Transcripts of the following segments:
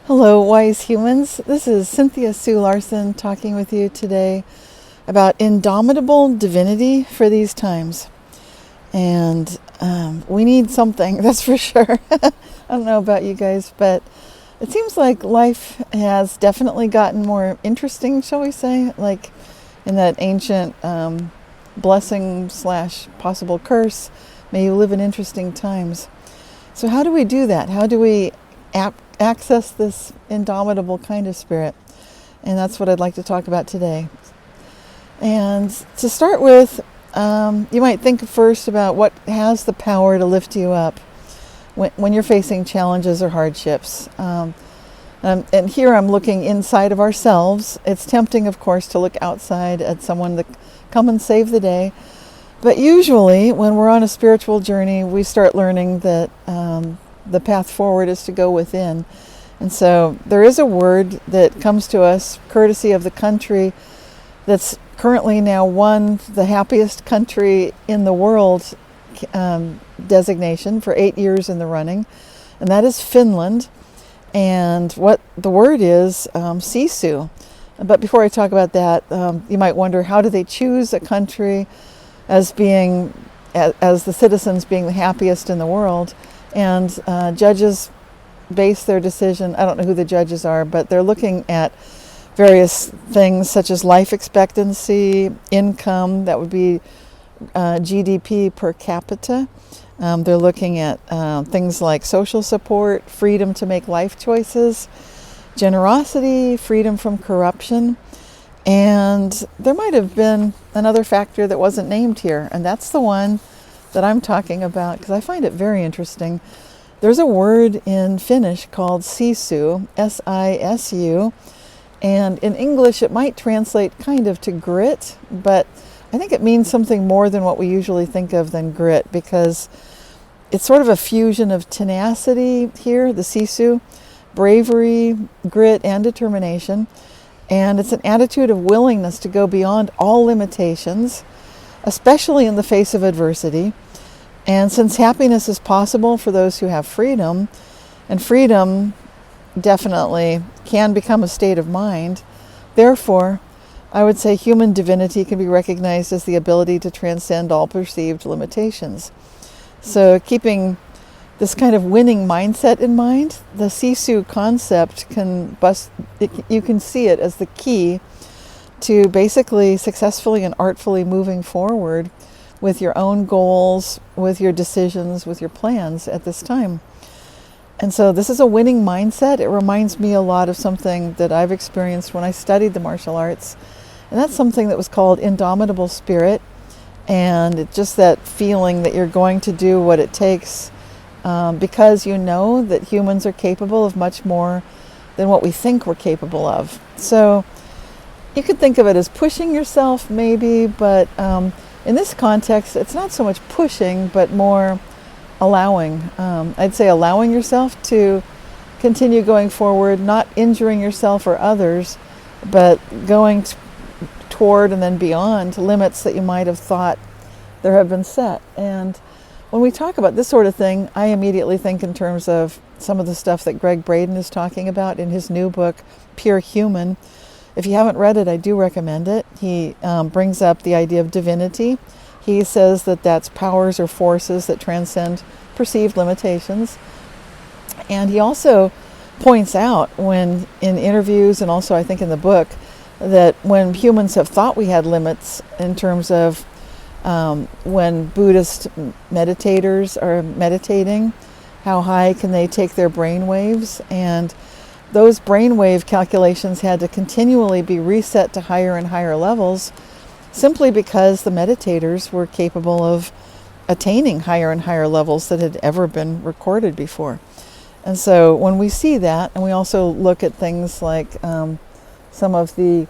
Hello, wise humans. This is Cynthia Sue Larson talking with you today about indomitable divinity for these times. And we need something, that's for sure. I don't know about you guys, but it seems like life has definitely gotten more interesting, shall we say, like in that ancient blessing / possible curse, may you live in interesting times. So how do we do that? How do we access this indomitable kind of spirit? And that's what I'd like to talk about today. And to start with, you might think first about what has the power to lift you up when you're facing challenges or hardships. And here I'm looking inside of ourselves. It's tempting, of course, to look outside at someone to come and save the day. But usually when we're on a spiritual journey, we start learning that the path forward is to go within. And so there is a word that comes to us courtesy of the country that's currently now won the happiest country in the world designation for 8 years in the running, and that is Finland. And what the word is, Sisu. But before I talk about that, you might wonder, how do they choose a country as being, as the citizens being the happiest in the world? And judges base their decision, I don't know who the judges are, but they're looking at various things such as life expectancy, income, that would be GDP per capita. They're looking at things like social support, freedom to make life choices, generosity, freedom from corruption. And there might have been another factor that wasn't named here, and that's the one that I'm talking about because I find it very interesting. There's a word in Finnish called Sisu, S-I-S-U, and in English it might translate kind of to grit, but I think it means something more than what we usually think of than grit, because it's sort of a fusion of tenacity here, the Sisu, bravery, grit, and determination. And it's an attitude of willingness to go beyond all limitations, especially in the face of adversity. And since happiness is possible for those who have freedom, and freedom definitely can become a state of mind, therefore, I would say human divinity can be recognized as the ability to transcend all perceived limitations. So keeping this kind of winning mindset in mind, the Sisu concept you can see it as the key to basically successfully and artfully moving forward with your own goals, with your decisions, with your plans at this time. And so this is a winning mindset. It reminds me a lot of something that I've experienced when I studied the martial arts. And that's something that was called indomitable spirit. And it's just that feeling that you're going to do what it takes because you know that humans are capable of much more than what we think we're capable of. So you could think of it as pushing yourself maybe, but in this context, it's not so much pushing, but more allowing. I'd say allowing yourself to continue going forward, not injuring yourself or others, but going toward and then beyond limits that you might have thought there have been set. And when we talk about this sort of thing, I immediately think in terms of some of the stuff that Gregg Braden is talking about in his new book, Pure Human. If you haven't read it, I do recommend it. He brings up the idea of divinity. He says that that's powers or forces that transcend perceived limitations. And he also points out when in interviews and also I think in the book that when humans have thought we had limits in terms of when Buddhist meditators are meditating, how high can they take their brain waves? And those brainwave calculations had to continually be reset to higher and higher levels simply because the meditators were capable of attaining higher and higher levels that had ever been recorded before. And so when we see that, and we also look at things like some of the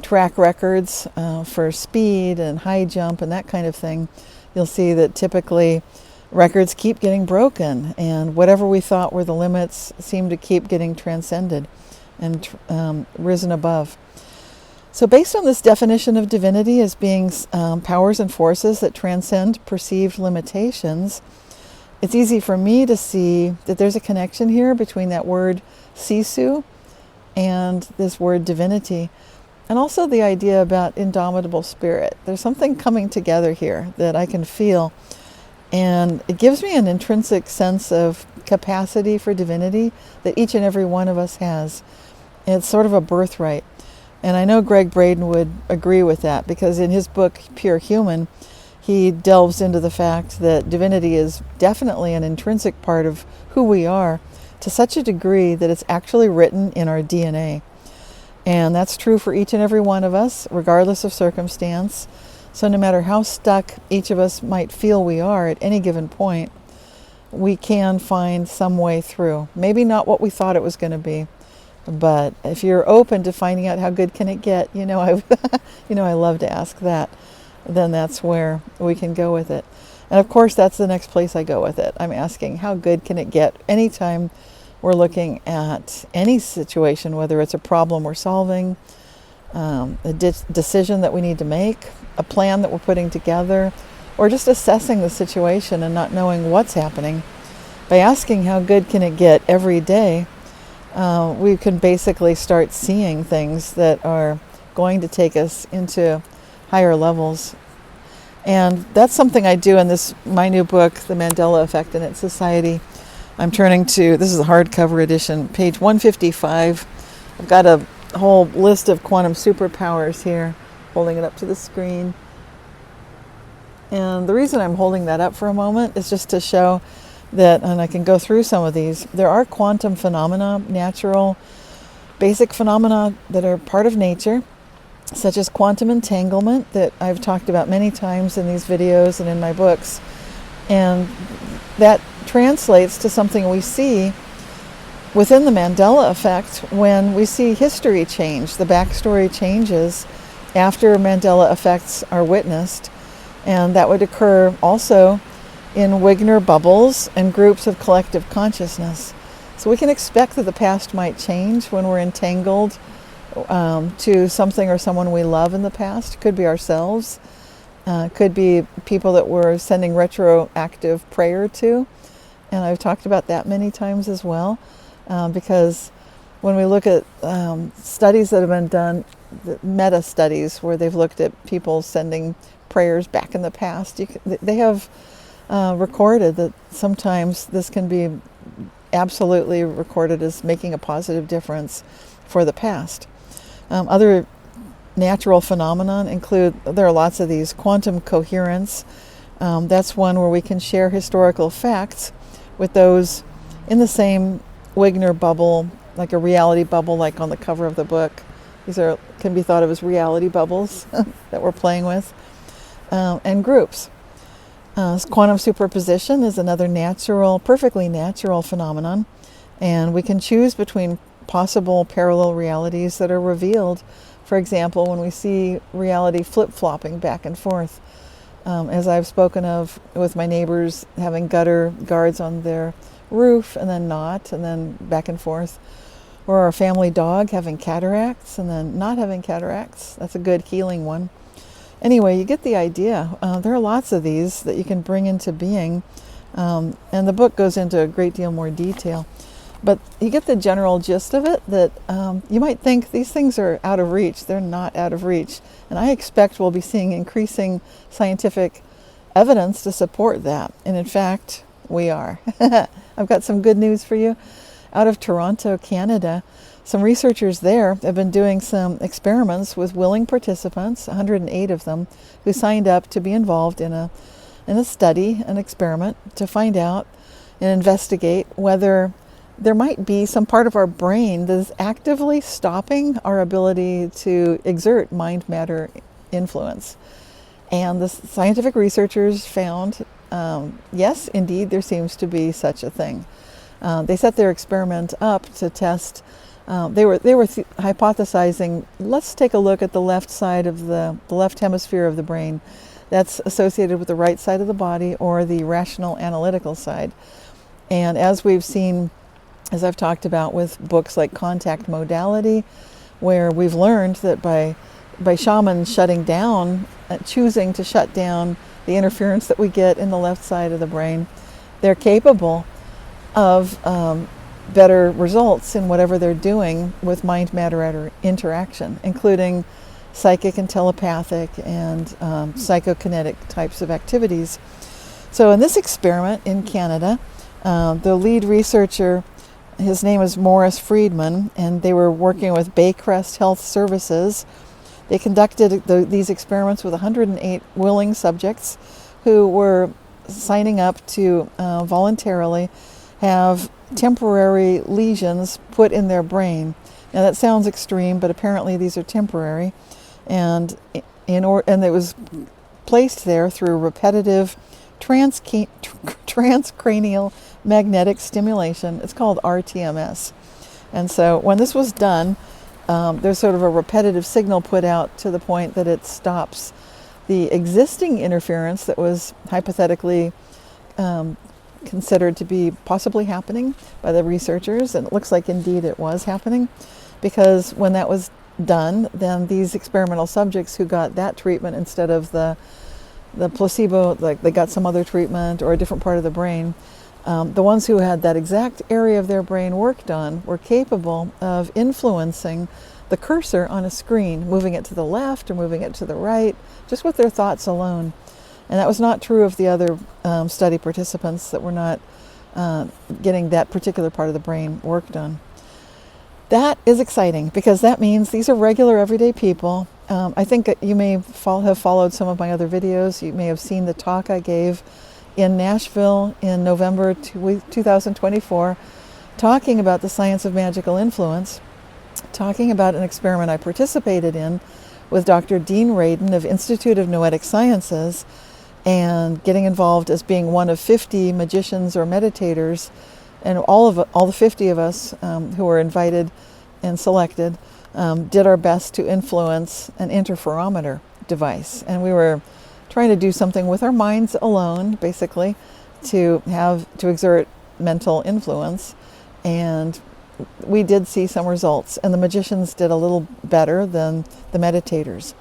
track records for speed and high jump and that kind of thing, you'll see that typically records keep getting broken, and whatever we thought were the limits seem to keep getting transcended and risen above. So based on this definition of divinity as being powers and forces that transcend perceived limitations, it's easy for me to see that there's a connection here between that word Sisu and this word divinity. And also the idea about indomitable spirit. There's something coming together here that I can feel. And it gives me an intrinsic sense of capacity for divinity that each and every one of us has. And it's sort of a birthright. And I know Gregg Braden would agree with that, because in his book, Pure Human, he delves into the fact that divinity is definitely an intrinsic part of who we are, to such a degree that it's actually written in our DNA. And that's true for each and every one of us, regardless of circumstance. So no matter how stuck each of us might feel we are at any given point, we can find some way through. Maybe not what we thought it was going to be, but if you're open to finding out how good can it get, I love to ask that, then that's where we can go with it. And of course, that's the next place I go with it. I'm asking, how good can it get? Anytime we're looking at any situation, whether it's a problem we're solving, a decision that we need to make, a plan that we're putting together, or just assessing the situation and not knowing what's happening, by asking how good can it get every day, we can basically start seeing things that are going to take us into higher levels. And that's something I do in my new book, The Mandela Effect in Its Society. I'm turning to, this is a hardcover edition, page 155. I've got a whole list of quantum superpowers here, holding it up to the screen. And the reason I'm holding that up for a moment is just to show that, and I can go through some of these, there are quantum phenomena, natural, basic phenomena that are part of nature, such as quantum entanglement that I've talked about many times in these videos and in my books. And that translates to something we see within the Mandela Effect when we see history change. The backstory changes after Mandela effects are witnessed. And that would occur also in Wigner bubbles and groups of collective consciousness. So we can expect that the past might change when we're entangled to something or someone we love in the past. Could be ourselves. Could be people that we're sending retroactive prayer to. And I've talked about that many times as well. Because when we look at studies that have been done, meta studies where they've looked at people sending prayers back in the past, they have recorded that sometimes this can be absolutely recorded as making a positive difference for the past. Other natural phenomenon include, there are lots of these, quantum coherence. That's one where we can share historical facts with those in the same Wigner bubble, like a reality bubble, like on the cover of the book. These can be thought of as reality bubbles that we're playing with. And groups. Quantum superposition is another perfectly natural phenomenon. And we can choose between possible parallel realities that are revealed. For example, when we see reality flip-flopping back and forth, as I've spoken of with my neighbors having gutter guards on their roof and then not, and then back and forth. Or our family dog having cataracts and then not having cataracts. That's a good healing one. Anyway, you get the idea. There are lots of these that you can bring into being. And the book goes into a great deal more detail. But you get the general gist of it, that you might think these things are out of reach. They're not out of reach. And I expect we'll be seeing increasing scientific evidence to support that. And in fact, we are. I've got some good news for you. Out of Toronto, Canada, some researchers there have been doing some experiments with willing participants, 108 of them, who signed up to be involved in a study, an experiment, to find out and investigate whether there might be some part of our brain that is actively stopping our ability to exert mind-matter influence. And the scientific researchers found, yes, indeed, there seems to be such a thing. They set their experiment up to test. They were hypothesizing, let's take a look at the left side of the left hemisphere of the brain that's associated with the right side of the body, or the rational analytical side. And as we've seen, as I've talked about with books like Contact Modality, where we've learned that by shamans shutting down, choosing to shut down the interference that we get in the left side of the brain, they're capable of better results in whatever they're doing with mind-matter interaction, including psychic and telepathic and psychokinetic types of activities. So in this experiment in Canada, the lead researcher, his name is Morris Friedman, and they were working with Baycrest Health Services. They conducted these experiments with 108 willing subjects who were signing up to voluntarily have temporary lesions put in their brain. Now that sounds extreme, but apparently these are temporary, and it was placed there through repetitive transcranial magnetic stimulation. It's called rTMS. And so when this was done, there's sort of a repetitive signal put out to the point that it stops the existing interference that was hypothetically considered to be possibly happening by the researchers, and it looks like indeed it was happening, because when that was done, then these experimental subjects who got that treatment instead of the placebo, like they got some other treatment or a different part of the brain, the ones who had that exact area of their brain worked on were capable of influencing the cursor on a screen, moving it to the left or moving it to the right, just with their thoughts alone. And that was not true of the other study participants that were not getting that particular part of the brain worked on. That is exciting, because that means these are regular everyday people. I think that you may have followed some of my other videos. You may have seen the talk I gave in Nashville in November 2024, talking about the science of magical influence, talking about an experiment I participated in with Dr. Dean Radin of Institute of Noetic Sciences, and getting involved as being one of 50 magicians or meditators, and all the 50 of us who were invited and selected did our best to influence an interferometer device. And we were trying to do something with our minds alone, basically, to exert mental influence. And we did see some results, and the magicians did a little better than the meditators.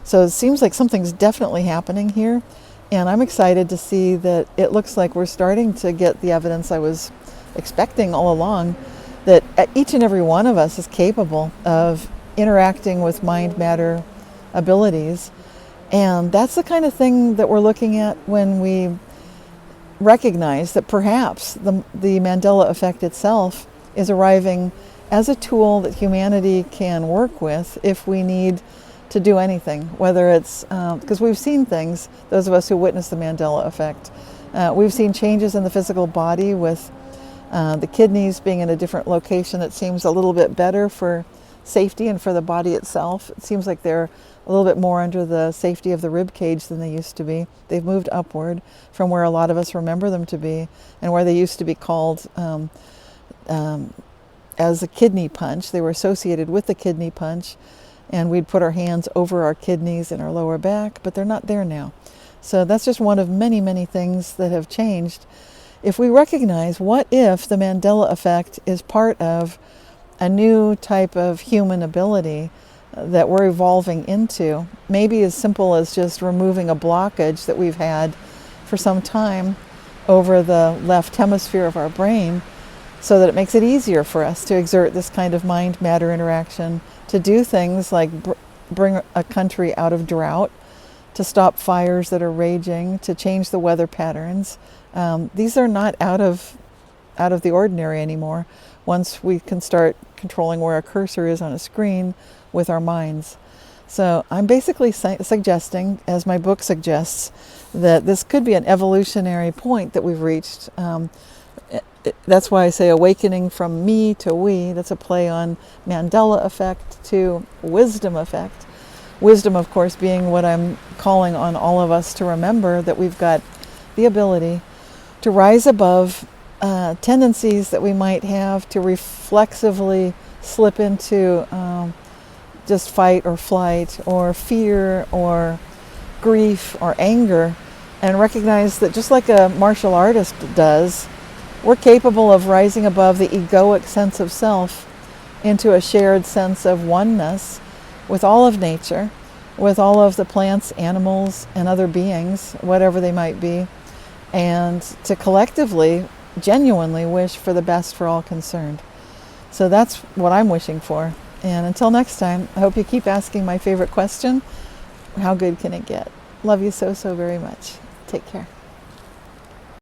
So it seems like something's definitely happening here, and I'm excited to see that it looks like we're starting to get the evidence I was expecting all along, that each and every one of us is capable of interacting with mind-matter abilities. And that's the kind of thing that we're looking at when we recognize that perhaps the Mandela Effect itself is arriving as a tool that humanity can work with if we need to do anything, whether it's, because we've seen things, those of us who witnessed the Mandela Effect. We've seen changes in the physical body with the kidneys being in a different location that seems a little bit better for safety and for the body itself. It seems like they're a little bit more under the safety of the rib cage than they used to be. They've moved upward from where a lot of us remember them to be, and where they used to be called as a kidney punch. They were associated with the kidney punch, and we'd put our hands over our kidneys and our lower back, but they're not there now. So that's just one of many, many things that have changed. If we recognize, what if the Mandela Effect is part of a new type of human ability that we're evolving into, maybe as simple as just removing a blockage that we've had for some time over the left hemisphere of our brain, so that it makes it easier for us to exert this kind of mind-matter interaction, to do things like bring a country out of drought, to stop fires that are raging, to change the weather patterns. These are not out of the ordinary anymore once we can start controlling where a cursor is on a screen with our minds. So I'm basically suggesting, as my book suggests, that this could be an evolutionary point that we've reached. That's why I say awakening from me to we. That's a play on Mandela Effect to wisdom effect. Wisdom, of course, being what I'm calling on all of us to remember, that we've got the ability to rise above tendencies that we might have to reflexively slip into just fight or flight or fear or grief or anger, and recognize that just like a martial artist does, we're capable of rising above the egoic sense of self into a shared sense of oneness with all of nature, with all of the plants, animals, and other beings, whatever they might be, and to collectively, genuinely wish for the best for all concerned. So that's what I'm wishing for. And until next time, I hope you keep asking my favorite question: how good can it get? Love you so, so very much. Take care.